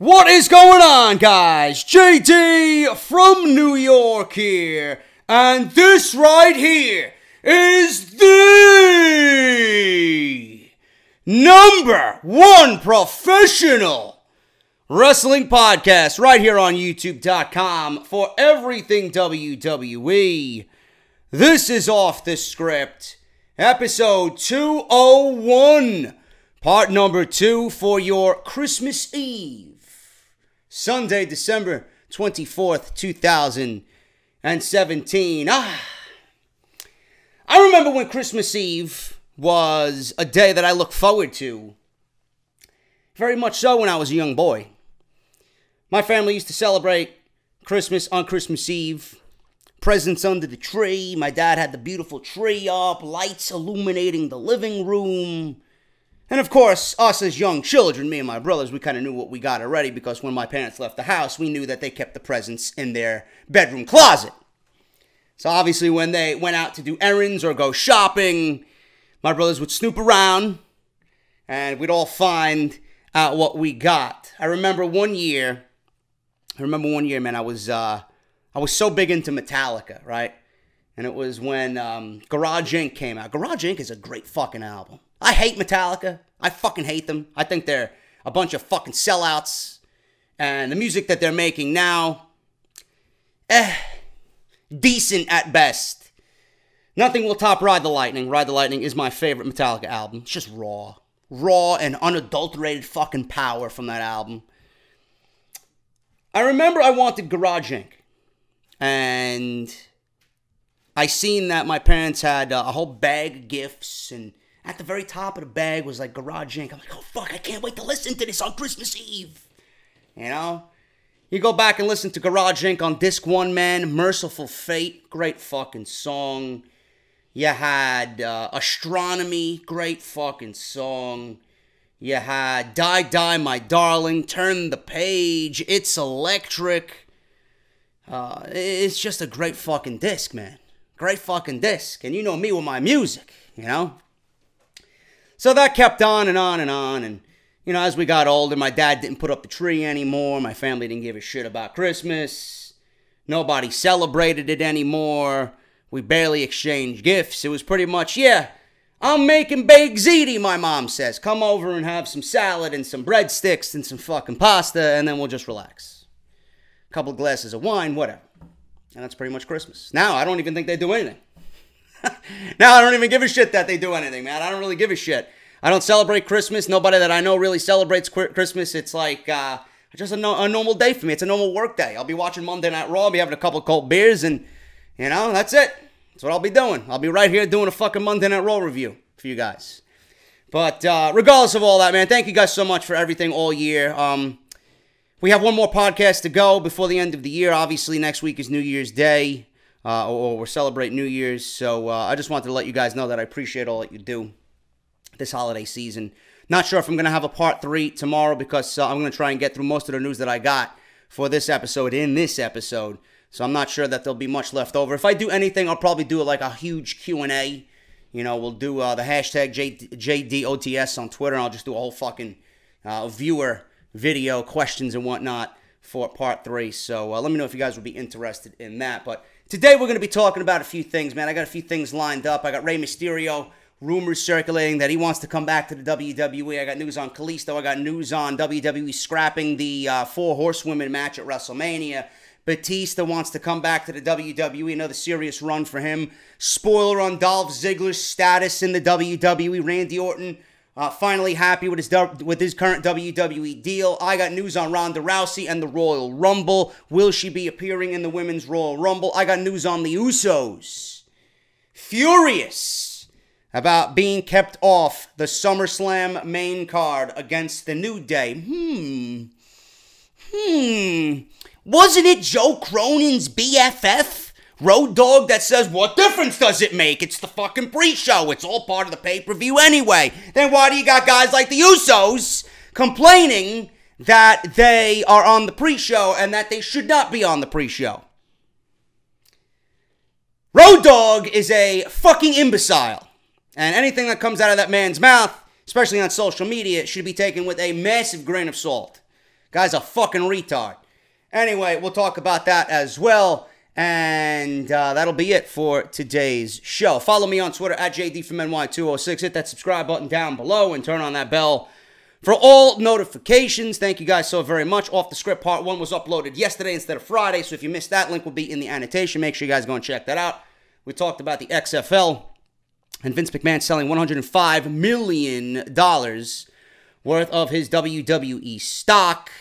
What is going on, guys? JD from New York here, and this right here is the #1 professional wrestling podcast right here on YouTube.com for everything WWE. This is Off the Script, episode 201, part number 2 for your Christmas Eve. Sunday, December 24th, 2017. I remember when Christmas Eve was a day that I looked forward to. Very much so when I was a young boy. My family used to celebrate Christmas on Christmas Eve. Presents under the tree. My dad had the beautiful tree up, lights illuminating the living room. And of course, us as young children, me and my brothers, we kind of knew what we got already because when my parents left the house, we knew that they kept the presents in their bedroom closet. So obviously when they went out to do errands or go shopping, my brothers would snoop around and we'd all find out what we got. I remember one year, man, I was so big into Metallica, right? And it was when Garage Inc. came out. Garage Inc. is a great fucking album. I hate Metallica. I fucking hate them. I think they're a bunch of fucking sellouts. And the music that they're making now, decent at best. Nothing will top Ride the Lightning. Ride the Lightning is my favorite Metallica album. It's just raw. Raw and unadulterated fucking power from that album. I remember I wanted Garage Inc. And I seen that my parents had a whole bag of gifts, and at the very top of the bag was like Garage Inc. I'm like, oh fuck, I can't wait to listen to this on Christmas Eve. You know? You go back and listen to Garage Inc. on disc 1, man. Merciful Fate, great fucking song. You had Astronomy, great fucking song. You had Die Die My Darling, Turn the Page, It's Electric. It's just a great fucking disc, man. Great fucking disc. And you know me with my music, you know? So that kept on and on and on. And, you know, as we got older, my dad didn't put up the tree anymore. My family didn't give a shit about Christmas. Nobody celebrated it anymore. We barely exchanged gifts. It was pretty much, yeah, I'm making baked ziti, my mom says. Come over and have some salad and some breadsticks and some fucking pasta, and then we'll just relax. A couple of glasses of wine, whatever. And that's pretty much Christmas. Now, I don't even think they do anything. Now, I don't even give a shit that they do anything, man. I don't really give a shit. I don't celebrate Christmas. Nobody that I know really celebrates Christmas. It's like just a normal day for me. It's a normal work day. I'll be watching Monday Night Raw. I'll be having a couple cold beers, and, you know, that's it. That's what I'll be doing. I'll be right here doing a fucking Monday Night Raw review for you guys. But regardless of all that, man, thank you guys so much for everything all year. We have one more podcast to go before the end of the year. Obviously, next week is New Year's Day, or we're celebrating New Year's. So I just wanted to let you guys know that I appreciate all that you do this holiday season. Not sure if I'm going to have a part 3 tomorrow because I'm going to try and get through most of the news that I got for this episode in this episode. So I'm not sure that there'll be much left over. If I do anything, I'll probably do like a huge Q&A. You know, we'll do the hashtag JDOTS on Twitter, and I'll just do a whole fucking viewer video, questions and whatnot for part 3. So let me know if you guys would be interested in that. But today we're going to be talking about a few things, man. I got a few things lined up. I got Rey Mysterio, rumors circulating that he wants to come back to the WWE. I got news on Kalisto. I got news on WWE scrapping the 4 Horsewomen match at Wrestlemania. Batista wants to come back to the WWE. Another serious run for him. Spoiler on Dolph Ziggler's status in the WWE. Randy Orton finally happy with his current WWE deal. I got news on Ronda Rousey and the Royal Rumble. Will she be appearing in the Women's Royal Rumble? I got news on the Usos. Furious about being kept off the SummerSlam main card against the New Day. Wasn't it Joe Cronin's BFF, Road Dogg, that says, what difference does it make? It's the fucking pre-show. It's all part of the pay-per-view anyway. Then why do you got guys like the Usos complaining that they are on the pre-show and that they should not be on the pre-show? Road Dogg is a fucking imbecile. And anything that comes out of that man's mouth, especially on social media, should be taken with a massive grain of salt. Guy's a fucking retard. Anyway, we'll talk about that as well. And that'll be it for today's show. Follow me on Twitter at JDFROMNY206. Hit that subscribe button down below and turn on that bell for all notifications. Thank you guys so very much. Off the Script Part 1 was uploaded yesterday instead of Friday. So if you missed that, link will be in the annotation. Make sure you guys go and check that out. We talked about the XFL and Vince McMahon selling $105 million worth of his WWE stock.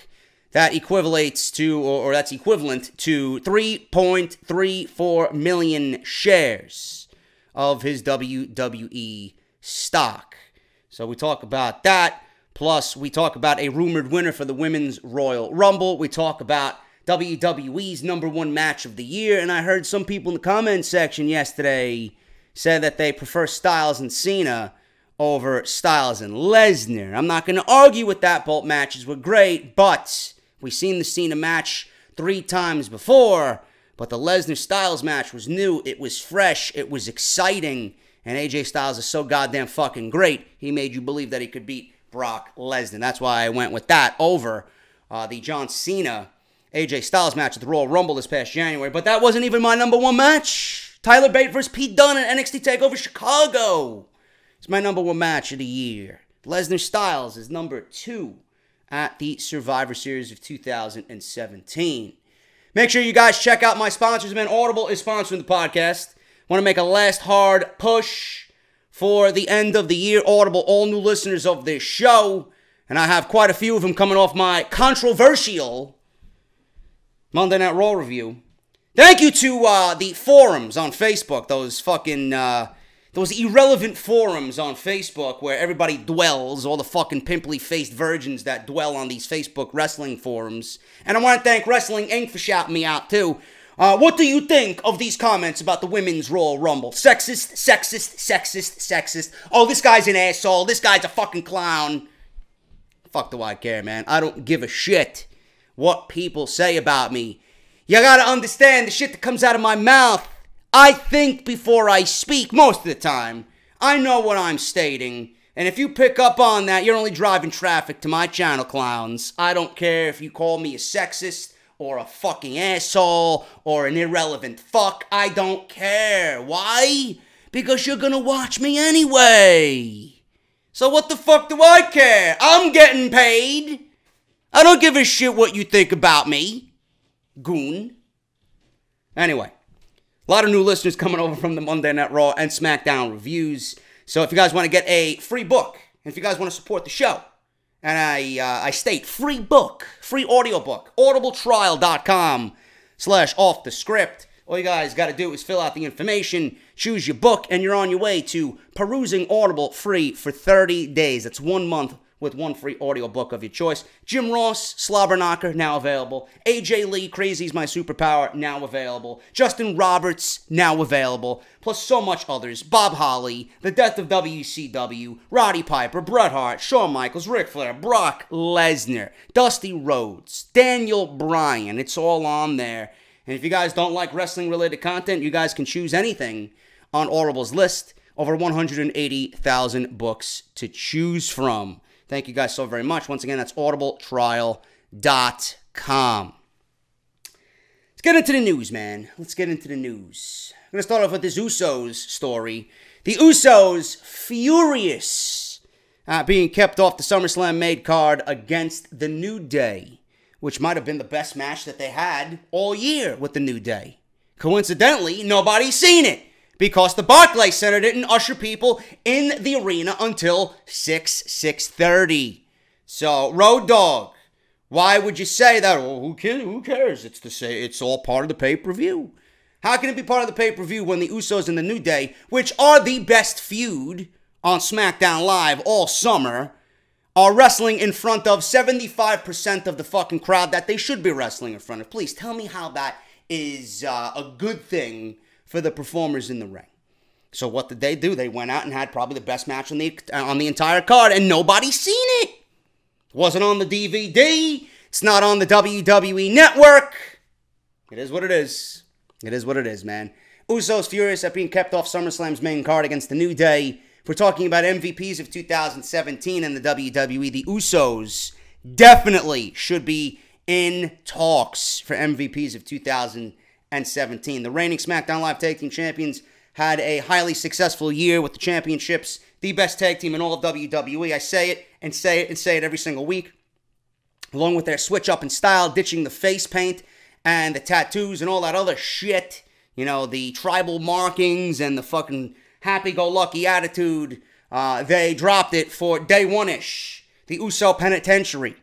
That equates to, or that's equivalent to 3.34 million shares of his WWE stock. So we talk about that. Plus, we talk about a rumored winner for the Women's Royal Rumble. We talk about WWE's #1 match of the year. And I heard some people in the comment section yesterday say that they prefer Styles and Cena over Styles and Lesnar. I'm not going to argue with that. Both matches were great, but we've seen the Cena match 3 times before, but the Lesnar-Styles match was new, it was fresh, it was exciting, and AJ Styles is so goddamn fucking great, he made you believe that he could beat Brock Lesnar. That's why I went with that over the John Cena AJ Styles match at the Royal Rumble this past January, but that wasn't even my #1 match. Tyler Bate versus Pete Dunne in NXT TakeOver Chicago. It's my #1 match of the year. Lesnar-Styles is #2. At the Survivor Series of 2017. Make sure you guys check out my sponsors, man. Audible is sponsoring the podcast. Want to make a last hard push for the end of the year. Audible, all new listeners of this show, and I have quite a few of them coming off my controversial Monday Night Raw review. Thank you to the forums on Facebook, those fucking those irrelevant forums on Facebook where everybody dwells, all the fucking pimply-faced virgins that dwell on these Facebook wrestling forums. And I want to thank Wrestling Inc. for shouting me out, too. What do you think of these comments about the Women's Royal Rumble? Sexist, sexist, sexist, sexist. Oh, this guy's an asshole. This guy's a fucking clown. Fuck do I care, man. I don't give a shit what people say about me. You gotta understand the shit that comes out of my mouth. I think before I speak most of the time. I know what I'm stating. And if you pick up on that, you're only driving traffic to my channel, clowns. I don't care if you call me a sexist or a fucking asshole or an irrelevant fuck. I don't care. Why? Because you're gonna watch me anyway. So what the fuck do I care? I'm getting paid. I don't give a shit what you think about me, goon. Anyway. A lot of new listeners coming over from the Monday Night Raw and SmackDown reviews. So if you guys want to get a free book, and if you guys want to support the show, and I state free book, free audiobook, audibletrial.com/offthescript. All you guys got to do is fill out the information, choose your book, and you're on your way to perusing Audible free for 30 days. That's 1 month with 1 free audiobook of your choice. Jim Ross, Slobberknocker, now available. AJ Lee, Crazy's My Superpower, now available. Justin Roberts, now available. Plus so much others. Bob Holly, The Death of WCW, Roddy Piper, Bret Hart, Shawn Michaels, Ric Flair, Brock Lesnar, Dusty Rhodes, Daniel Bryan. It's all on there. And if you guys don't like wrestling-related content, you guys can choose anything on Audible's list. Over 180,000 books to choose from. Thank you guys so very much. Once again, that's audibletrial.com. Let's get into the news, man. Let's get into the news. I'm going to start off with this Usos story. The Usos furious being kept off the SummerSlam made card against the New Day, which might have been the best match that they had all year with the New Day. Coincidentally, nobody's seen it, because the Barclays Center didn't usher people in the arena until 6:30. So, Road Dogg, why would you say that? Oh, who cares? It's all part of the pay-per-view. How can it be part of the pay-per-view when the Usos and the New Day, which are the best feud on SmackDown Live all summer, are wrestling in front of 75% of the fucking crowd that they should be wrestling in front of? Please tell me how that is a good thing for the performers in the ring. So what did they do? They went out and had probably the best match on the entire card, and nobody's seen it. It wasn't on the DVD. It's not on the WWE Network. It is what it is. It is what it is, man. Usos furious at being kept off SummerSlam's main card against the New Day. If we're talking about MVPs of 2017 in the WWE, the Usos definitely should be in talks for MVPs of 2017. The reigning SmackDown Live Tag Team Champions had a highly successful year with the championships, the best tag team in all of WWE. I say it and say it and say it every single week. Along with their switch up in style, ditching the face paint and the tattoos and all that other shit. You know, the tribal markings and the fucking happy-go-lucky attitude. They dropped it for day one-ish. The Uso Penitentiary.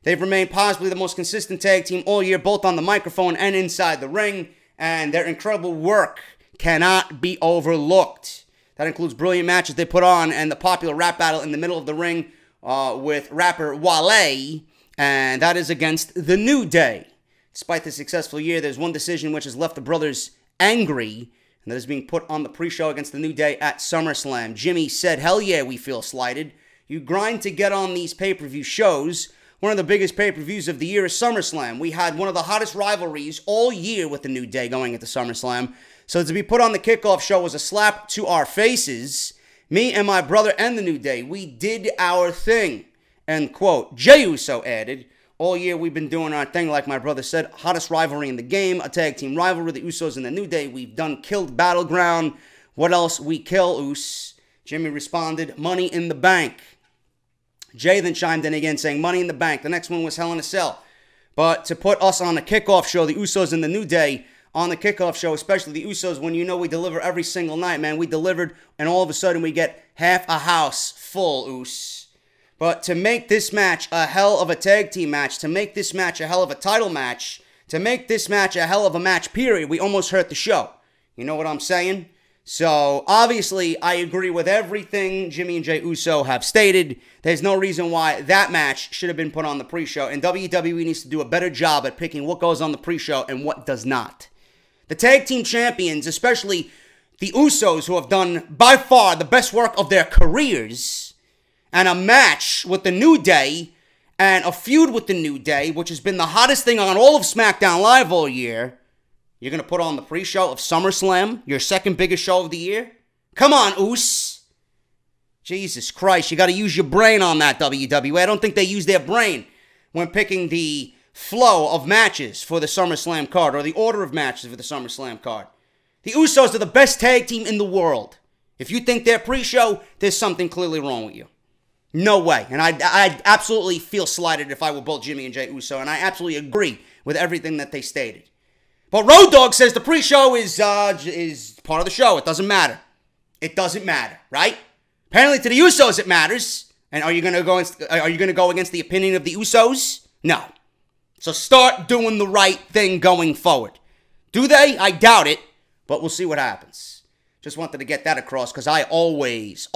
They've remained possibly the most consistent tag team all year, both on the microphone and inside the ring. And their incredible work cannot be overlooked. That includes brilliant matches they put on and the popular rap battle in the middle of the ring with rapper Wale. And that is against The New Day. Despite the successful year, there's one decision which has left the brothers angry, and that is being put on the pre-show against The New Day at SummerSlam. Jimmy said, "Hell yeah, we feel slighted. You grind to get on these pay-per-view shows. One of the biggest pay-per-views of the year is SummerSlam. We had one of the hottest rivalries all year with The New Day going into SummerSlam. So to be put on the kickoff show was a slap to our faces. Me and my brother and The New Day, we did our thing." End quote. Jey Uso added, "All year we've been doing our thing, like my brother said. Hottest rivalry in the game, a tag team rivalry, the Usos and The New Day. We've done killed Battleground. What else we kill, Us?" Jimmy responded, "Money in the Bank." Jay then chimed in again saying, "Money in the Bank." The next one was Hell in a Cell. But to put us on the kickoff show, the Usos and The New Day on the kickoff show, especially the Usos, when you know we deliver every single night, man. We delivered, and all of a sudden we get half a house full, Us. But to make this match a hell of a tag team match, to make this match a hell of a title match, to make this match a hell of a match, period, we almost hurt the show. You know what I'm saying? So, obviously, I agree with everything Jimmy and Jey Uso have stated. There's no reason why that match should have been put on the pre-show, and WWE needs to do a better job at picking what goes on the pre-show and what does not. The tag team champions, especially the Usos, who have done, by far, the best work of their careers, and a match with The New Day, and a feud with The New Day, which has been the hottest thing on all of SmackDown Live all year, you're going to put on the pre-show of SummerSlam, your second biggest show of the year? Come on, Us. Jesus Christ, you got to use your brain on that, WWE. I don't think they use their brain when picking the flow of matches for the SummerSlam card, or the order of matches for the SummerSlam card. The Usos are the best tag team in the world. If you think they're pre-show, there's something clearly wrong with you. No way. And I'd absolutely feel slighted if I were both Jimmy and Jey Uso, and I absolutely agree with everything that they stated. But Road Dogg says the pre-show is part of the show. It doesn't matter. It doesn't matter, right? Apparently to the Usos it matters. And are you going to go against the opinion of the Usos? No. So start doing the right thing going forward. Do they? I doubt it, but we'll see what happens. Just wanted to get that across because I always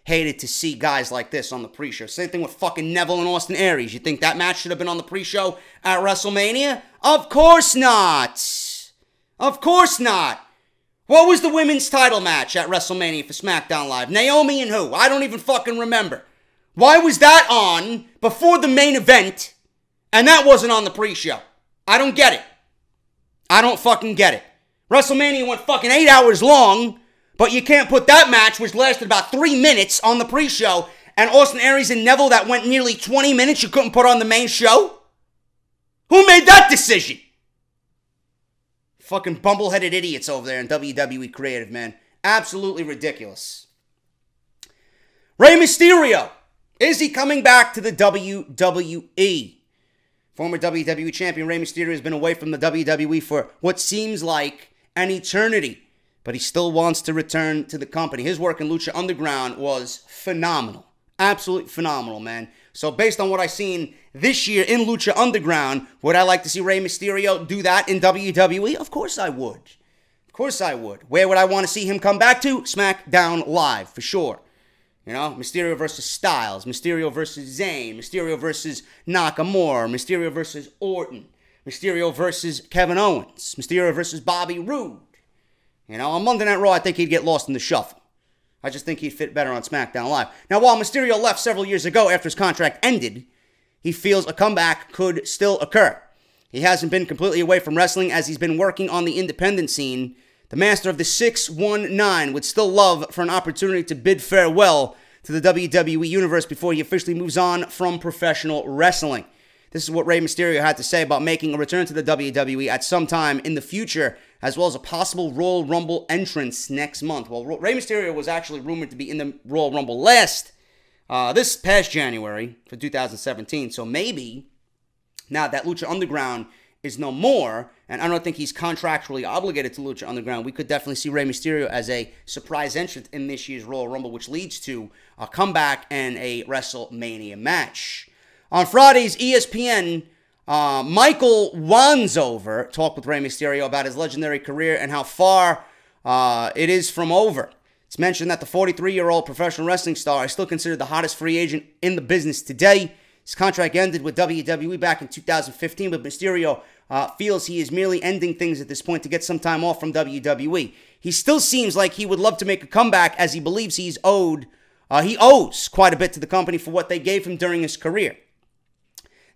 hated to see guys like this on the pre-show. Same thing with fucking Neville and Austin Aries. You think that match should have been on the pre-show at WrestleMania? Of course not. Of course not. What was the women's title match at WrestleMania for SmackDown Live? Naomi and who? I don't even fucking remember. Why was that on before the main event and that wasn't on the pre-show? I don't get it. I don't fucking get it. WrestleMania went fucking 8 hours long, but you can't put that match, which lasted about 3 minutes, on the pre-show, and Austin Aries and Neville that went nearly 20 minutes you couldn't put on the main show? Who made that decision? Fucking bumbleheaded idiots over there in WWE Creative, man. Absolutely ridiculous. Rey Mysterio. Is he coming back to the WWE? Former WWE champion Rey Mysterio has been away from the WWE for what seems like an eternity, but he still wants to return to the company. His work in Lucha Underground was phenomenal. Absolutely phenomenal, man. So based on what I've seen this year in Lucha Underground, would I like to see Rey Mysterio do that in WWE? Of course I would. Of course I would. Where would I want to see him come back to? SmackDown Live, for sure. You know, Mysterio versus Styles, Mysterio versus Zayn, Mysterio versus Nakamura, Mysterio versus Orton, Mysterio versus Kevin Owens, Mysterio versus Bobby Roode. You know, on Monday Night Raw, I think he'd get lost in the shuffle. I just think he'd fit better on SmackDown Live. Now, while Mysterio left several years ago after his contract ended, he feels a comeback could still occur. He hasn't been completely away from wrestling as he's been working on the independent scene. The master of the 619 would still love for an opportunity to bid farewell to the WWE Universe before he officially moves on from professional wrestling. This is what Rey Mysterio had to say about making a return to the WWE at some time in the future, as well as a possible Royal Rumble entrance next month. Well, Rey Mysterio was actually rumored to be in the Royal Rumble this past January for 2017. So maybe now that Lucha Underground is no more, and I don't think he's contractually obligated to Lucha Underground, we could definitely see Rey Mysterio as a surprise entrant in this year's Royal Rumble, which leads to a comeback and a WrestleMania match. On Friday's ESPN, Michael Wanzover talked with Rey Mysterio about his legendary career and how far it is from over. It's mentioned that the 43-year-old professional wrestling star is still considered the hottest free agent in the business today. His contract ended with WWE back in 2015, but Mysterio feels he is merely ending things at this point to get some time off from WWE. He still seems like he would love to make a comeback, as he believes he owes quite a bit to the company for what they gave him during his career.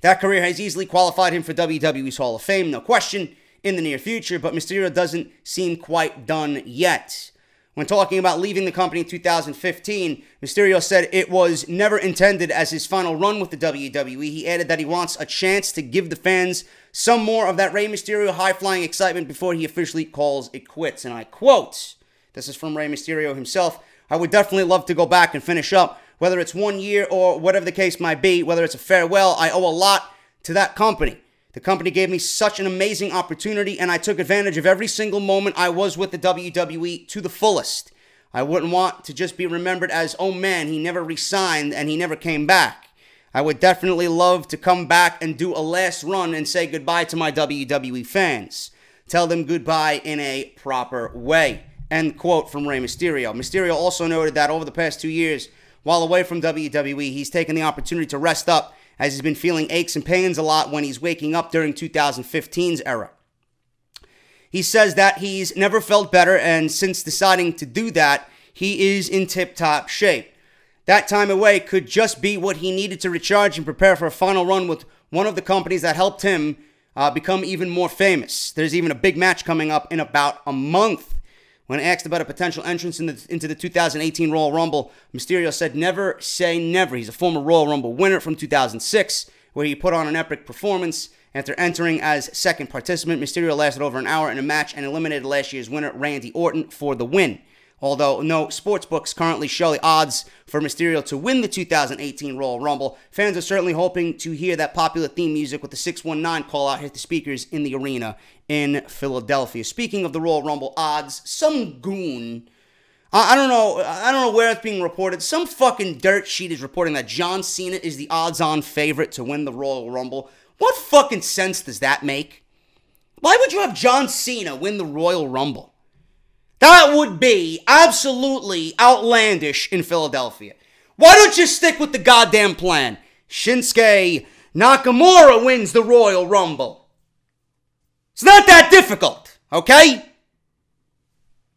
That career has easily qualified him for WWE's Hall of Fame, no question, in the near future, but Mysterio doesn't seem quite done yet. When talking about leaving the company in 2015, Mysterio said it was never intended as his final run with the WWE. He added that he wants a chance to give the fans some more of that Rey Mysterio high-flying excitement before he officially calls it quits. And I quote, this is from Rey Mysterio himself, "I would definitely love to go back and finish up. Whether it's 1 year or whatever the case might be, whether it's a farewell, I owe a lot to that company. The company gave me such an amazing opportunity, and I took advantage of every single moment I was with the WWE to the fullest. I wouldn't want to just be remembered as, oh man, he never re-signed and he never came back. I would definitely love to come back and do a last run and say goodbye to my WWE fans. Tell them goodbye in a proper way." End quote from Rey Mysterio. Mysterio also noted that over the past 2 years, while away from WWE, he's taken the opportunity to rest up, as he's been feeling aches and pains a lot when he's waking up during 2015's era. He says that he's never felt better, and since deciding to do that, he is in tip-top shape. That time away could just be what he needed to recharge and prepare for a final run with one of the companies that helped him become even more famous. There's even a big match coming up in about a month. When asked about a potential entrance into the 2018 Royal Rumble, Mysterio said never say never. He's a former Royal Rumble winner from 2006, where he put on an epic performance. After entering as second participant, Mysterio lasted over an hour in a match and eliminated last year's winner, Randy Orton, for the win. Although no sportsbooks currently show the odds for Mysterio to win the 2018 Royal Rumble, fans are certainly hoping to hear that popular theme music with the 619 call-out hit the speakers in the arena in Philadelphia. Speaking of the Royal Rumble odds, some goon, I don't know where it's being reported, some fucking dirt sheet is reporting that John Cena is the odds-on favorite to win the Royal Rumble. What fucking sense does that make? Why would you have John Cena win the Royal Rumble? That would be absolutely outlandish in Philadelphia. Why don't you stick with the goddamn plan? Shinsuke Nakamura wins the Royal Rumble. It's not that difficult, okay?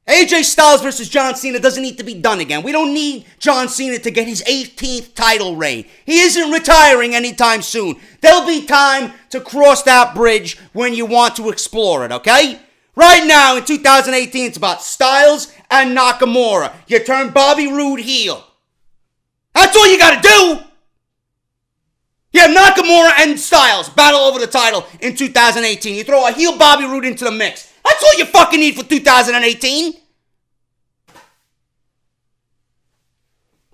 AJ Styles versus John Cena doesn't need to be done again. We don't need John Cena to get his 18th title reign. He isn't retiring anytime soon. There'll be time to cross that bridge when you want to explore it, okay? Right now, in 2018, it's about Styles and Nakamura. You turn Bobby Roode heel. That's all you gotta do! You have Nakamura and Styles battle over the title in 2018. You throw a heel Bobby Roode into the mix. That's all you fucking need for 2018.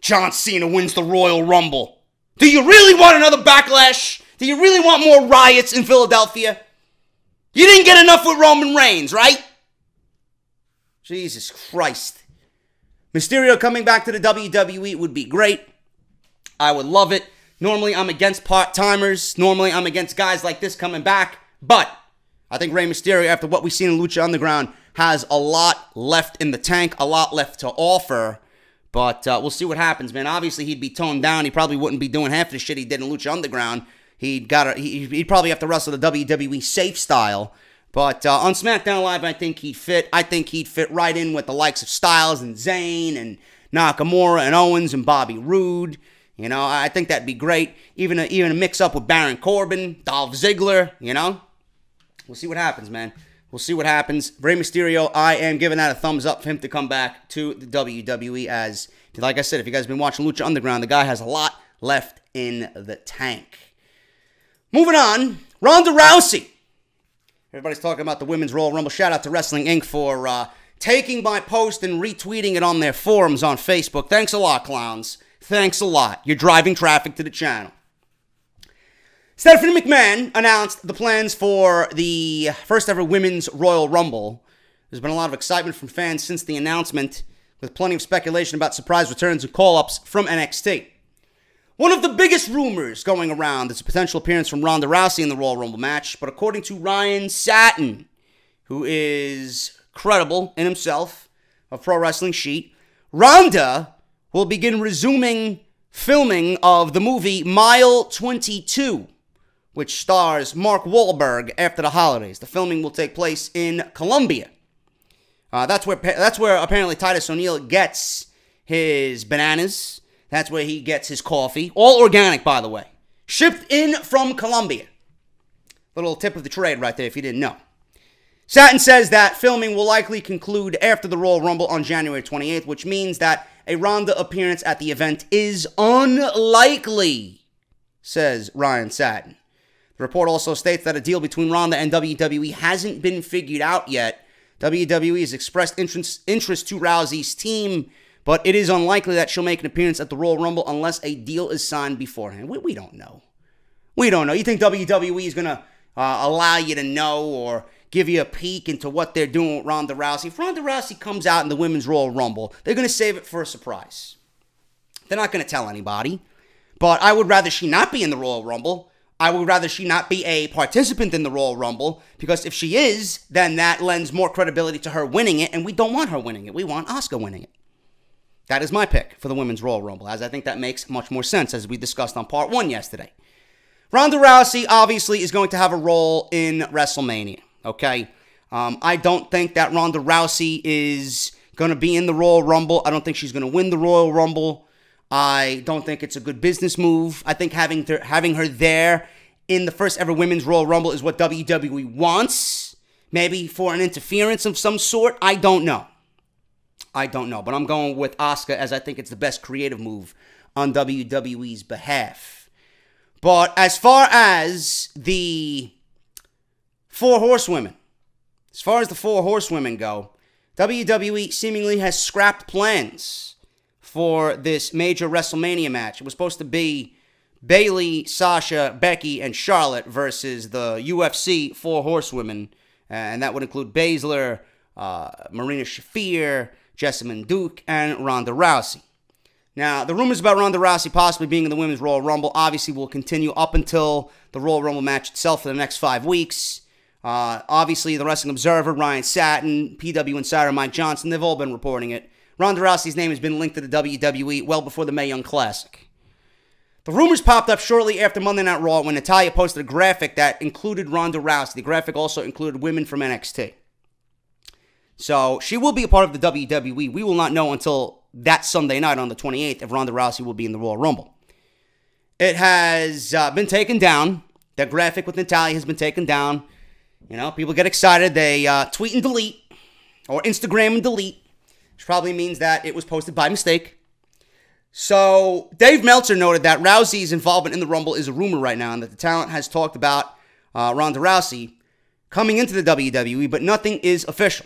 John Cena wins the Royal Rumble. Do you really want another backlash? Do you really want more riots in Philadelphia? You didn't get enough with Roman Reigns, right? Jesus Christ. Mysterio coming back to the WWE would be great. I would love it. Normally, I'm against part-timers. Normally, I'm against guys like this coming back. But I think Rey Mysterio, after what we've seen in Lucha Underground, has a lot left in the tank, a lot left to offer. But we'll see what happens, man. Obviously, he'd be toned down. He probably wouldn't be doing half the shit he did in Lucha Underground. He'd probably have to wrestle the WWE safe style. But on SmackDown Live, I think he'd fit. I think he'd fit right in with the likes of Styles and Zayn and Nakamura and Owens and Bobby Roode. You know, I think that'd be great. Even a mix-up with Baron Corbin, Dolph Ziggler, you know. We'll see what happens, man. We'll see what happens. Rey Mysterio, I am giving that a thumbs up for him to come back to the WWE, as Like I said, if you guys have been watching Lucha Underground, the guy has a lot left in the tank. Moving on, Ronda Rousey. Everybody's talking about the Women's Royal Rumble. Shout out to Wrestling Inc. for taking my post and retweeting it on their forums on Facebook. Thanks a lot, clowns. Thanks a lot. You're driving traffic to the channel. Stephanie McMahon announced the plans for the first ever Women's Royal Rumble. There's been a lot of excitement from fans since the announcement, with plenty of speculation about surprise returns and call-ups from NXT. One of the biggest rumors going around is a potential appearance from Ronda Rousey in the Royal Rumble match, but according to Ryan Satin, who is credible in himself, of Pro Wrestling Sheet, Ronda will begin resuming filming of the movie Mile 22, which stars Mark Wahlberg after the holidays. The filming will take place in Colombia. That's where apparently Titus O'Neil gets his bananas. That's where he gets his coffee. All organic, by the way. Shipped in from Colombia. Little tip of the trade right there if you didn't know. Satin says that filming will likely conclude after the Royal Rumble on January 28th, which means that a Ronda appearance at the event is unlikely, says Ryan Satin. The report also states that a deal between Ronda and WWE hasn't been figured out yet. WWE has expressed interest to Rousey's team, but it is unlikely that she'll make an appearance at the Royal Rumble unless a deal is signed beforehand. We don't know. We don't know. You think WWE is going to allow you to know or give you a peek into what they're doing with Ronda Rousey? If Ronda Rousey comes out in the Women's Royal Rumble, they're going to save it for a surprise. They're not going to tell anybody. But I would rather she not be in the Royal Rumble. I would rather she not be a participant in the Royal Rumble, because if she is, then that lends more credibility to her winning it, and we don't want her winning it. We want Asuka winning it. That is my pick for the Women's Royal Rumble, as I think that makes much more sense, as we discussed on part 1 yesterday. Ronda Rousey, obviously, is going to have a role in WrestleMania, okay? I don't think that Ronda Rousey is going to be in the Royal Rumble. I don't think she's going to win the Royal Rumble. I don't think it's a good business move. I think having her there in the first ever Women's Royal Rumble is what WWE wants. Maybe for an interference of some sort. I don't know. But I'm going with Asuka, as I think it's the best creative move on WWE's behalf. But as far as the four horsewomen go, WWE seemingly has scrapped plans for this major WrestleMania match. It was supposed to be Bayley, Sasha, Becky, and Charlotte versus the UFC four horsewomen. And that would include Baszler, Marina Shafir, Jessamine Duke, and Ronda Rousey. Now, the rumors about Ronda Rousey possibly being in the Women's Royal Rumble obviously will continue up until the Royal Rumble match itself for the next 5 weeks. Obviously, the Wrestling Observer, Ryan Satin, PW Insider, Mike Johnson, they've all been reporting it. Ronda Rousey's name has been linked to the WWE well before the Mae Young Classic. The rumors popped up shortly after Monday Night Raw when Natalya posted a graphic that included Ronda Rousey. The graphic also included women from NXT. So she will be a part of the WWE. We will not know until that Sunday night on the 28th if Ronda Rousey will be in the Royal Rumble. It has been taken down. That graphic with Natalya has been taken down. You know, people get excited. They tweet and delete, or Instagram and delete, which probably means that it was posted by mistake. So Dave Meltzer noted that Rousey's involvement in the Rumble is a rumor right now, and that the talent has talked about Ronda Rousey coming into the WWE, but nothing is official.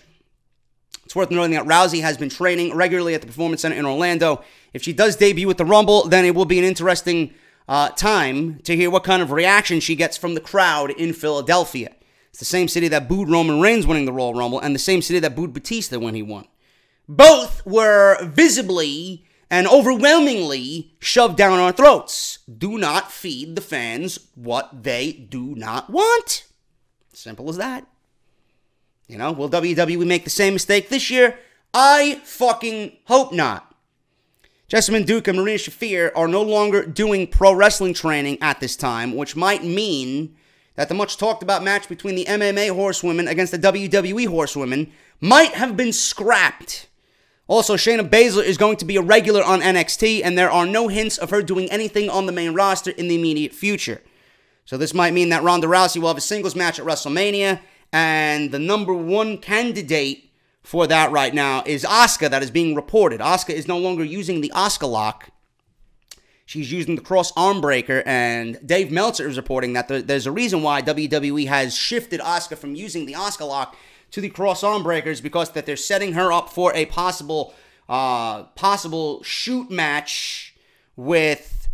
It's worth noting that Rousey has been training regularly at the Performance Center in Orlando. If she does debut at the Rumble, then it will be an interesting time to hear what kind of reaction she gets from the crowd in Philadelphia. It's the same city that booed Roman Reigns winning the Royal Rumble, and the same city that booed Batista when he won. Both were visibly and overwhelmingly shoved down our throats. Do not feed the fans what they do not want. Simple as that. You know, will WWE make the same mistake this year? I fucking hope not. Jessamine Duke and Marina Shafir are no longer doing pro wrestling training at this time, which might mean that the much talked about match between the MMA horsewomen against the WWE horsewomen might have been scrapped. Also, Shayna Baszler is going to be a regular on NXT, and there are no hints of her doing anything on the main roster in the immediate future. So this might mean that Ronda Rousey will have a singles match at WrestleMania, and the number one candidate for that right now is Asuka that is being reported. Asuka is no longer using the Asuka lock. She's using the cross arm breaker, and Dave Meltzer is reporting that there's a reason why WWE has shifted Asuka from using the Asuka lock to the cross arm breakers, because that they're setting her up for a possible shoot match with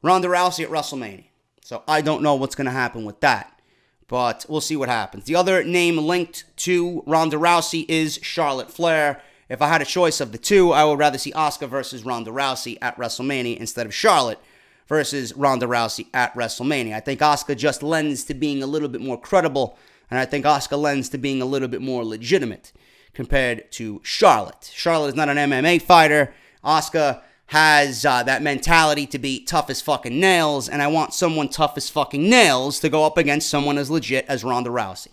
Ronda Rousey at WrestleMania. So I don't know what's going to happen with that, but we'll see what happens. The other name linked to Ronda Rousey is Charlotte Flair. If I had a choice of the two, I would rather see Asuka versus Ronda Rousey at WrestleMania instead of Charlotte versus Ronda Rousey at WrestleMania. I think Asuka just lends to being a little bit more credible, and I think Asuka lends to being a little bit more legitimate compared to Charlotte. Charlotte is not an MMA fighter. Asuka has that mentality to be tough as fucking nails, and I want someone tough as fucking nails to go up against someone as legit as Ronda Rousey.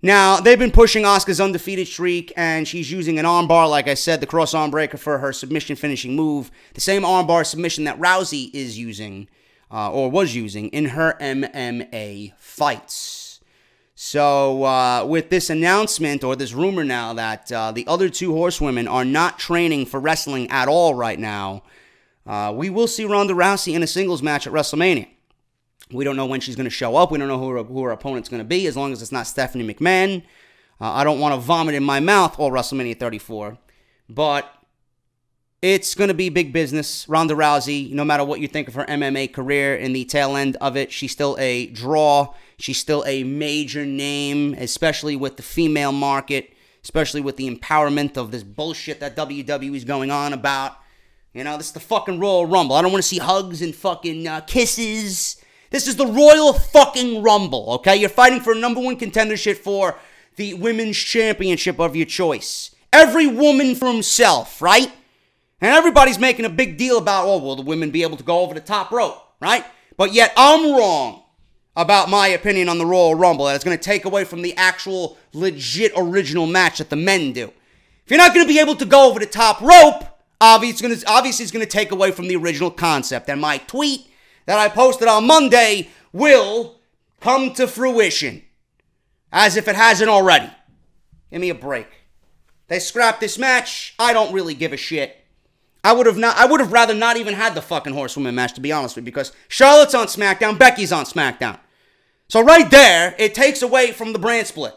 Now, they've been pushing Asuka's undefeated streak, and she's using an armbar, like I said, the cross arm breaker for her submission finishing move. The same armbar submission that Rousey is using, or was using, in her MMA fights. So, with this announcement, or this rumor now, that the other two horsewomen are not training for wrestling at all right now, we will see Ronda Rousey in a singles match at WrestleMania. We don't know when she's going to show up. We don't know who her opponent's going to be, as long as it's not Stephanie McMahon. I don't want to vomit in my mouth all WrestleMania 34, but it's going to be big business. Ronda Rousey, no matter what you think of her MMA career, in the tail end of it, she's still a draw. She's still a major name, especially with the female market, especially with the empowerment of this bullshit that WWE is going on about. You know, this is the fucking Royal Rumble. I don't want to see hugs and fucking kisses. This is the Royal fucking Rumble, okay? You're fighting for a number one contendership for the women's championship of your choice. Every woman for himself, right? And everybody's making a big deal about, oh, will the women be able to go over the top rope, right? But yet I'm wrong about my opinion on the Royal Rumble, that it's going to take away from the actual legit original match that the men do. If you're not going to be able to go over the top rope, obviously it's going to take away from the original concept. And my tweet that I posted on Monday will come to fruition, as if it hasn't already. Give me a break. They scrapped this match. I don't really give a shit. I would have rather not even had the fucking horsewoman match, to be honest with you, because Charlotte's on SmackDown, Becky's on SmackDown. So right there, it takes away from the brand split.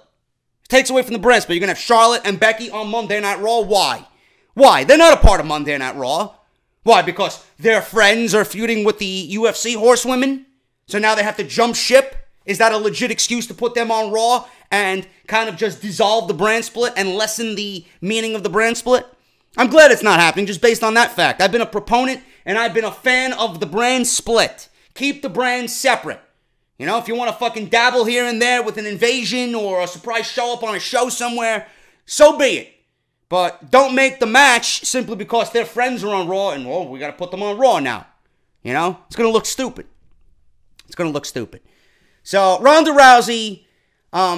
It takes away from the brand split. You're going to have Charlotte and Becky on Monday Night Raw. Why? Why? They're not a part of Monday Night Raw. Why? Because their friends are feuding with the UFC horsewomen? So now they have to jump ship? Is that a legit excuse to put them on Raw and kind of just dissolve the brand split and lessen the meaning of the brand split? I'm glad it's not happening just based on that fact. I've been a proponent and I've been a fan of the brand split. Keep the brands separate. You know, if you want to fucking dabble here and there with an invasion or a surprise show up on a show somewhere, so be it. But don't make the match simply because their friends are on Raw and, oh, we got to put them on Raw now. You know, it's going to look stupid. It's going to look stupid. So, Ronda Rousey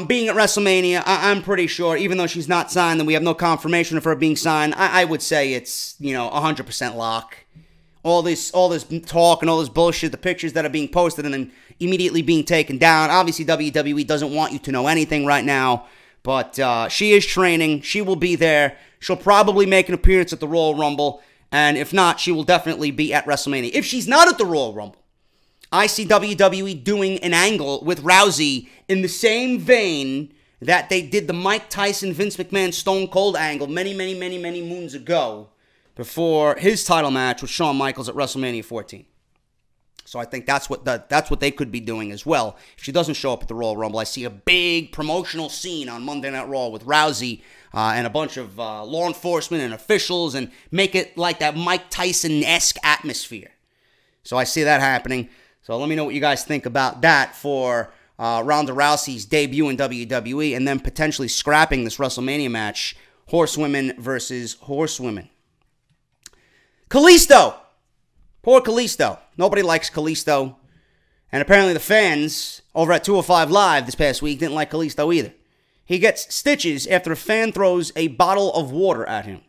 being at WrestleMania, I'm pretty sure, even though she's not signed and we have no confirmation of her being signed, I would say it's, 100% lock. All this talk and all this bullshit, the pictures that are being posted and then immediately being taken down. Obviously, WWE doesn't want you to know anything right now. But she is training. She will be there. She'll probably make an appearance at the Royal Rumble. And if not, she will definitely be at WrestleMania. If she's not at the Royal Rumble, I see WWE doing an angle with Rousey in the same vein that they did the Mike Tyson, Vince McMahon, Stone Cold angle many moons ago before his title match with Shawn Michaels at WrestleMania 14. So I think that's what they could be doing as well. If she doesn't show up at the Royal Rumble, I see a big promotional scene on Monday Night Raw with Rousey and a bunch of law enforcement and officials, and make it like that Mike Tyson-esque atmosphere. So I see that happening. So let me know what you guys think about that for Ronda Rousey's debut in WWE, and then potentially scrapping this WrestleMania match, horsewomen versus horsewomen. Kalisto. Poor Kalisto. Nobody likes Kalisto. And apparently the fans over at 205 Live this past week didn't like Kalisto either. He gets stitches after a fan throws a bottle of water at him.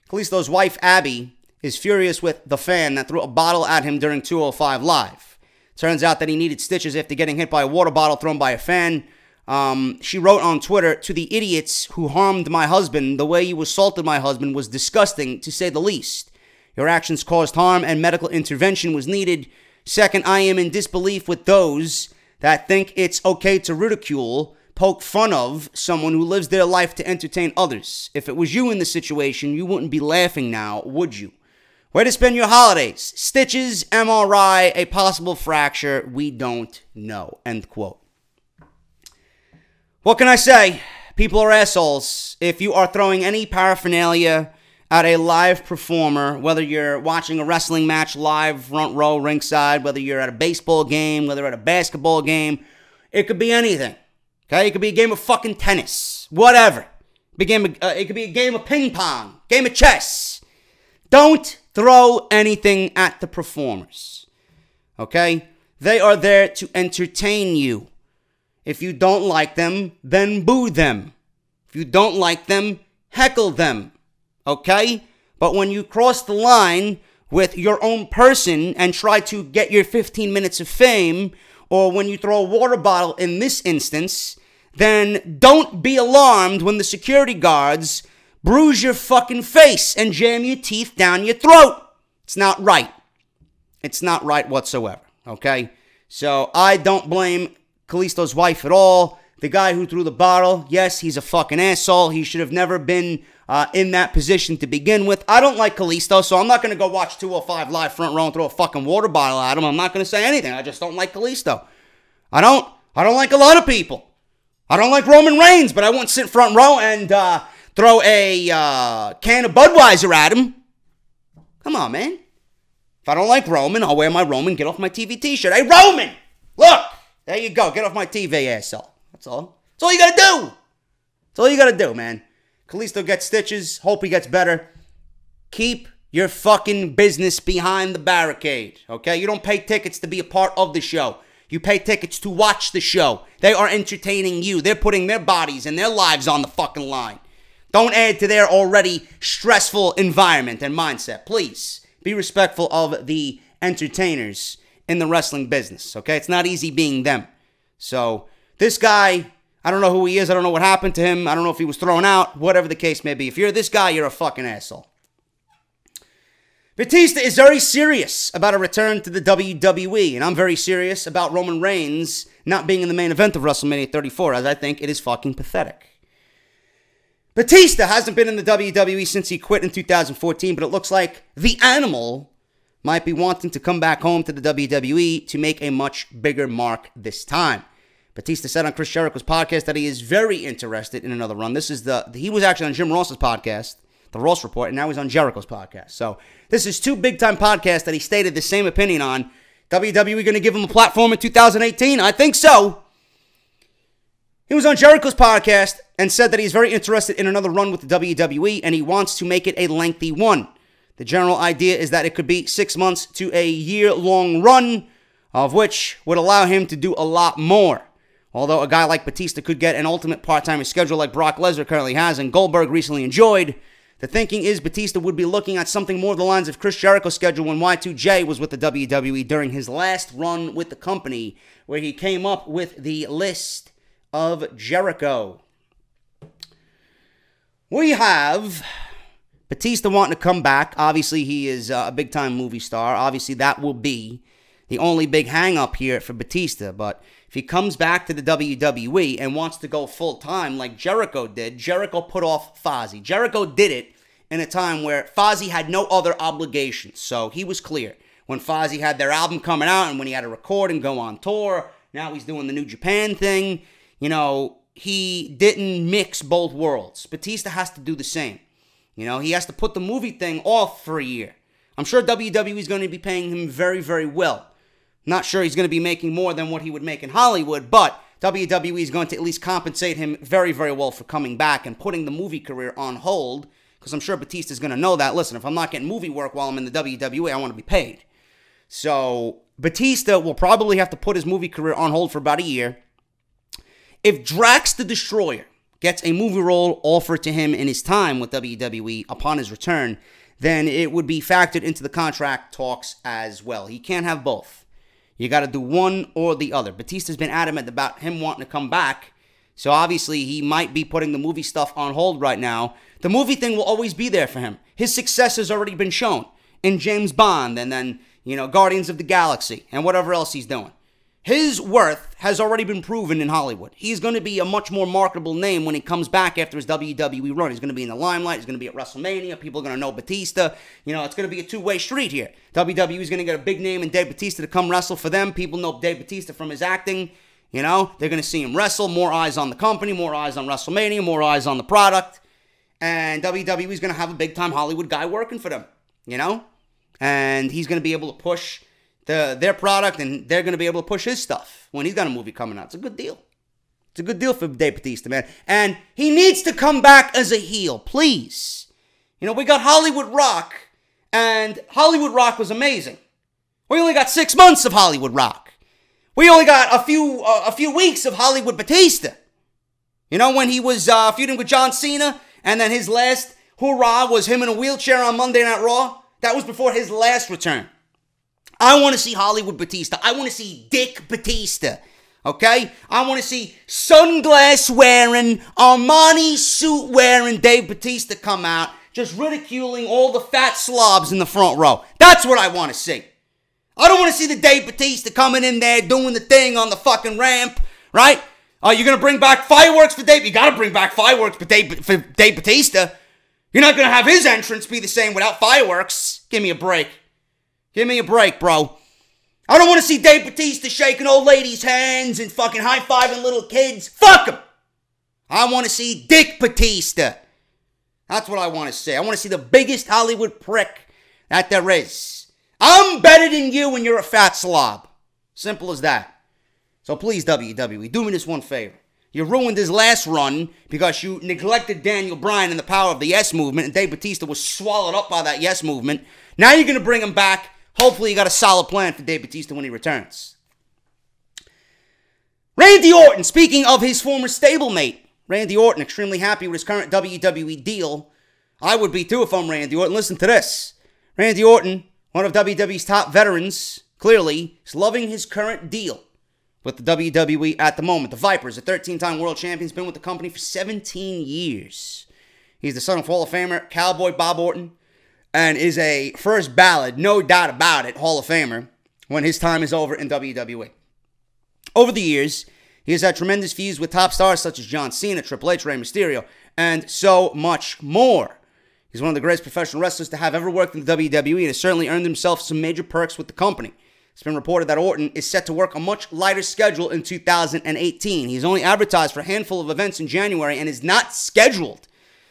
Kalisto's wife, Abby, is furious with the fan that threw a bottle at him during 205 Live. Turns out that he needed stitches after getting hit by a water bottle thrown by a fan. She wrote on Twitter, "To the idiots who harmed my husband, the way you assaulted my husband was disgusting, to say the least. Your actions caused harm and medical intervention was needed. Second, I am in disbelief with those that think it's okay to ridicule, poke fun of someone who lives their life to entertain others. If it was you in this situation, you wouldn't be laughing now, would you? Where to spend your holidays? Stitches, MRI, a possible fracture, we don't know." End quote. What can I say? People are assholes. If you are throwing any paraphernalia at a live performer, whether you're watching a wrestling match live, front row, ringside, whether you're at a baseball game, whether you're at a basketball game, it could be anything. Okay? It could be a game of fucking tennis. Whatever. It could be a game of ping pong, game of chess. Don't throw anything at the performers. Okay? They are there to entertain you. If you don't like them, then boo them. If you don't like them, heckle them. Okay? But when you cross the line with your own person and try to get your 15 minutes of fame, or when you throw a water bottle in this instance, then don't be alarmed when the security guards bruise your fucking face and jam your teeth down your throat. It's not right. It's not right whatsoever. Okay? So I don't blame Kalisto's wife at all. The guy who threw the bottle, yes, he's a fucking asshole. He should have never been in that position to begin with. I don't like Kalisto, so I'm not going to go watch 205 Live front row and throw a fucking water bottle at him. I'm not going to say anything. I just don't like Kalisto. I don't like a lot of people. I don't like Roman Reigns, but I won't sit front row and throw a can of Budweiser at him. Come on, man. If I don't like Roman, I'll wear my Roman Get Off My TV t-shirt. Hey, Roman! Look! There you go. Get off my TV, asshole. That's all. That's all you gotta do. That's all you gotta do, man. Kalisto gets stitches. Hope he gets better. Keep your fucking business behind the barricade, okay? You don't pay tickets to be a part of the show. You pay tickets to watch the show. They are entertaining you. They're putting their bodies and their lives on the fucking line. Don't add to their already stressful environment and mindset. Please be respectful of the entertainers in the wrestling business, okay? It's not easy being them. So, this guy, I don't know who he is. I don't know what happened to him. I don't know if he was thrown out. Whatever the case may be. If you're this guy, you're a fucking asshole. Batista is very serious about a return to the WWE, and I'm very serious about Roman Reigns not being in the main event of WrestleMania 34, as I think it is fucking pathetic. Batista hasn't been in the WWE since he quit in 2014, but it looks like the Animal might be wanting to come back home to the WWE to make a much bigger mark this time. Batista said on Chris Jericho's podcast that he is very interested in another run. He was actually on Jim Ross's podcast, The Ross Report, and now he's on Jericho's podcast. So this is two big-time podcasts that he stated the same opinion on. WWE going to give him a platform in 2018? I think so. He was on Jericho's podcast and said that he's very interested in another run with the WWE, and he wants to make it a lengthy one. The general idea is that it could be 6 months to a year-long run, of which would allow him to do a lot more. Although a guy like Batista could get an ultimate part-time schedule like Brock Lesnar currently has and Goldberg recently enjoyed, the thinking is Batista would be looking at something more along the lines of Chris Jericho's schedule when Y2J was with the WWE during his last run with the company, where he came up with the list of Jericho. We have Batista wanting to come back. Obviously, he is a big-time movie star. Obviously, that will be the only big hang-up here for Batista. But if he comes back to the WWE and wants to go full-time like Jericho did, Jericho put off Fozzy. Jericho did it in a time where Fozzy had no other obligations. So he was clear. When Fozzy had their album coming out and when he had to record and go on tour, now he's doing the New Japan thing. You know, he didn't mix both worlds. Batista has to do the same. You know, he has to put the movie thing off for a year. I'm sure WWE is going to be paying him very, very well. Not sure he's going to be making more than what he would make in Hollywood, but WWE is going to at least compensate him very, very well for coming back and putting the movie career on hold, because I'm sure Batista is going to know that, listen, if I'm not getting movie work while I'm in the WWE, I want to be paid. So Batista will probably have to put his movie career on hold for about a year. If Drax the Destroyer gets a movie role offered to him in his time with WWE upon his return, then it would be factored into the contract talks as well. He can't have both. You got to do one or the other. Batista's been adamant about him wanting to come back So obviously he might be putting the movie stuff on hold right now. The movie thing will always be there for him. His success has already been shown in James Bond and then, Guardians of the Galaxy and whatever else he's doing. His worth has already been proven in Hollywood. He's going to be a much more marketable name when he comes back after his WWE run. He's going to be in the limelight. He's going to be at Wrestlemania. People are going to know Batista. It's going to be a two-way street here. WWE is going to get a big name in Dave Batista to come wrestle for them. People know Dave Batista from his acting. They're going to see him wrestle. More eyes on the company. More eyes on Wrestlemania. More eyes on the product. And WWE is going to have a big-time Hollywood guy working for them. And he's going to be able to push their product, and they're going to be able to push his stuff when he's got a movie coming out. It's a good deal. It's a good deal for Dave Batista, man. And he needs to come back as a heel, please. We got Hollywood Rock, and Hollywood Rock was amazing. We only got 6 months of Hollywood Rock. We only got a few weeks of Hollywood Batista. When he was feuding with John Cena, and then his last hurrah was him in a wheelchair on Monday Night Raw. That was before his last return. I want to see Hollywood Batista. I want to see Dick Batista. Okay? I want to see sunglass wearing, Armani suit wearing Dave Batista come out, just ridiculing all the fat slobs in the front row. That's what I want to see. I don't want to see the Dave Batista coming in there doing the thing on the fucking ramp, right? Oh, you're going to bring back fireworks for Dave? You got to bring back fireworks for Dave Batista. You're not going to have his entrance be the same without fireworks. Give me a break. Give me a break, bro. I don't want to see Dave Batista shaking old ladies' hands and fucking high-fiving little kids. Fuck him. I want to see Dick Batista. That's what I want to see. I want to see the biggest Hollywood prick that there is. I'm better than you and you're a fat slob. Simple as that. So please, WWE, do me this one favor. You ruined his last run because you neglected Daniel Bryan and the power of the Yes Movement, and Dave Batista was swallowed up by that Yes Movement. Now you're going to bring him back. Hopefully you got a solid plan for Dave Batista when he returns. Randy Orton, speaking of his former stablemate, Randy Orton, extremely happy with his current WWE deal. I would be too if I'm Randy Orton. Listen to this. Randy Orton, one of WWE's top veterans, clearly is loving his current deal with the WWE at the moment. The Vipers, a 13-time world champion, has been with the company for 17 years. He's the son of Hall of Famer Cowboy Bob Orton, and is a first ballot, no doubt about it, Hall of Famer when his time is over in WWE. Over the years, he has had tremendous feuds with top stars such as John Cena, Triple H, Rey Mysterio, and so much more. He's one of the greatest professional wrestlers to have ever worked in the WWE and has certainly earned himself some major perks with the company. It's been reported that Orton is set to work a much lighter schedule in 2018. He's only advertised for a handful of events in January and is not scheduled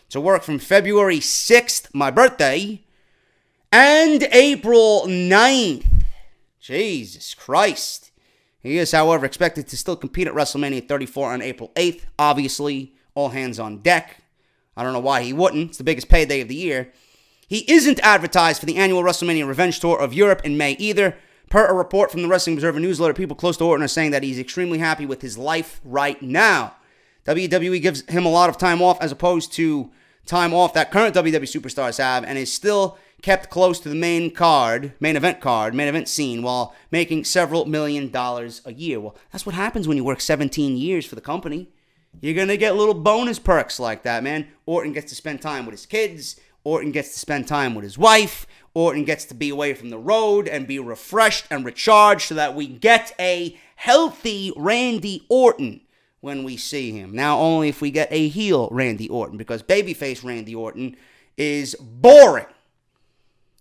to work from February 6th, my birthday, and April 9th. Jesus Christ. He is, however, expected to still compete at WrestleMania 34 on April 8th. Obviously, all hands on deck. I don't know why he wouldn't. It's the biggest payday of the year. He isn't advertised for the annual WrestleMania Revenge Tour of Europe in May either. Per a report from the Wrestling Observer newsletter, people close to Orton are saying that he's extremely happy with his life right now. WWE gives him a lot of time off as opposed to time off that current WWE superstars have, and is still kept close to the main event scene while making several $1 million a year. Well, that's what happens when you work 17 years for the company. You're going to get little bonus perks like that, man. Orton gets to spend time with his kids. Orton gets to spend time with his wife. Orton gets to be away from the road and be refreshed and recharged so that we get a healthy Randy Orton when we see him. Now, only if we get a heel Randy Orton, because babyface Randy Orton is boring.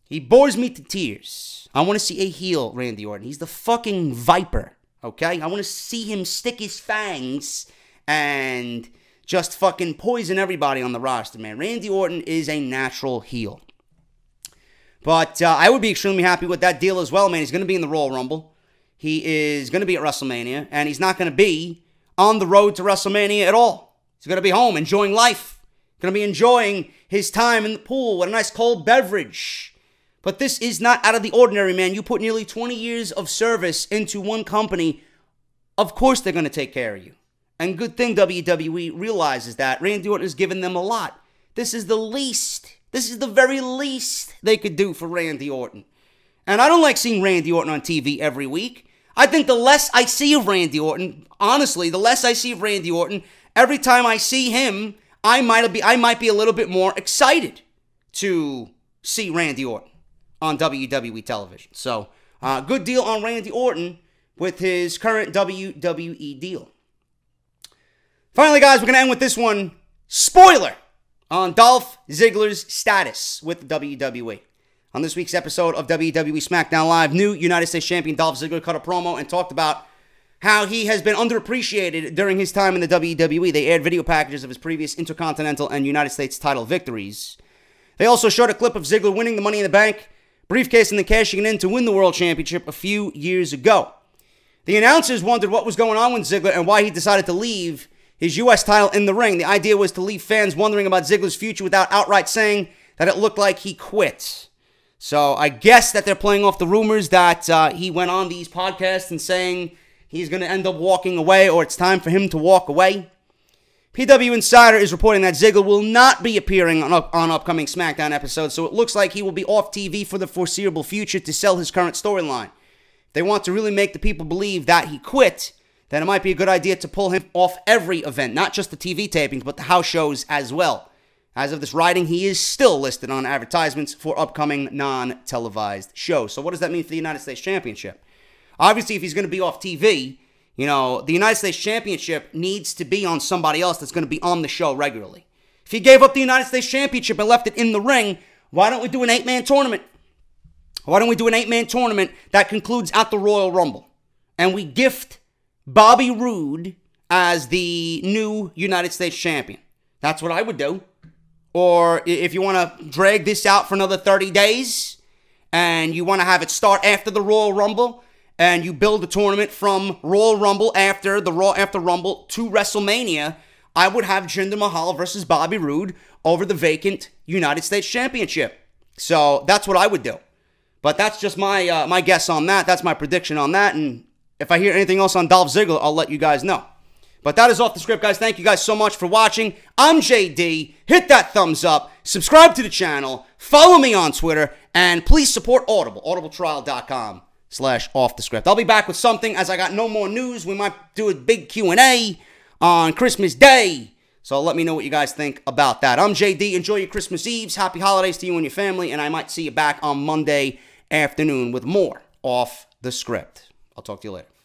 He bores me to tears. I want to see a heel Randy Orton. He's the fucking Viper, okay? I want to see him stick his fangs and just fucking poison everybody on the roster, man. Randy Orton is a natural heel. But I would be extremely happy with that deal as well, man. He's going to be in the Royal Rumble. He is going to be at WrestleMania. And he's not going to be on the road to WrestleMania at all. He's going to be home enjoying life. Going to be enjoying his time in the pool with a nice cold beverage. But this is not out of the ordinary, man. You put nearly 20 years of service into one company. Of course they're going to take care of you. And good thing WWE realizes that. Randy Orton has given them a lot. This is the least. This is the very least they could do for Randy Orton. And I don't like seeing Randy Orton on TV every week. I think the less I see of Randy Orton, honestly, the less I see of Randy Orton, every time I see him, I might be a little bit more excited to see Randy Orton on WWE television. So, good deal on Randy Orton with his current WWE deal. Finally, guys, we're going to end with this one. Spoiler on Dolph Ziggler's status with the WWE. On this week's episode of WWE SmackDown Live, new United States Champion Dolph Ziggler cut a promo and talked about how he has been underappreciated during his time in the WWE. They aired video packages of his previous Intercontinental and United States title victories. They also showed a clip of Ziggler winning the Money in the Bank briefcase and then cashing it in to win the World Championship a few years ago. The announcers wondered what was going on with Ziggler and why he decided to leave his U.S. title in the ring. The idea was to leave fans wondering about Ziggler's future without outright saying that it looked like he quit. So I guess that they're playing off the rumors that he went on these podcasts and saying he's going to end up walking away or it's time for him to walk away. PW Insider is reporting that Ziggler will not be appearing on upcoming SmackDown episodes, so it looks like he will be off TV for the foreseeable future to sell his current storyline. If they want to really make the people believe that he quit, then it might be a good idea to pull him off every event, not just the TV tapings, but the house shows as well. As of this writing, he is still listed on advertisements for upcoming non-televised shows. So what does that mean for the United States Championship? Obviously, if he's going to be off TV, the United States Championship needs to be on somebody else that's going to be on the show regularly. If he gave up the United States Championship and left it in the ring, why don't we do an 8-man tournament? Why don't we do an 8-man tournament that concludes at the Royal Rumble? And we gift Bobby Roode as the new United States Champion. That's what I would do. Or if you want to drag this out for another 30 days and you want to have it start after the Royal Rumble and you build a tournament from Royal Rumble after the Raw after Rumble to WrestleMania, I would have Jinder Mahal versus Bobby Roode over the vacant United States Championship. So that's what I would do. But that's just my guess on that. That's my prediction on that. And if I hear anything else on Dolph Ziggler, I'll let you guys know. But that is off the script, guys. Thank you guys so much for watching. I'm JD. Hit that thumbs up. Subscribe to the channel. Follow me on Twitter. And please support Audible. audibletrial.com/offthescript. I'll be back with something as I got no more news. We might do a big Q&A on Christmas Day. So let me know what you guys think about that. I'm JD. Enjoy your Christmas Eves. Happy holidays to you and your family. And I might see you back on Monday afternoon with more Off the Script. I'll talk to you later.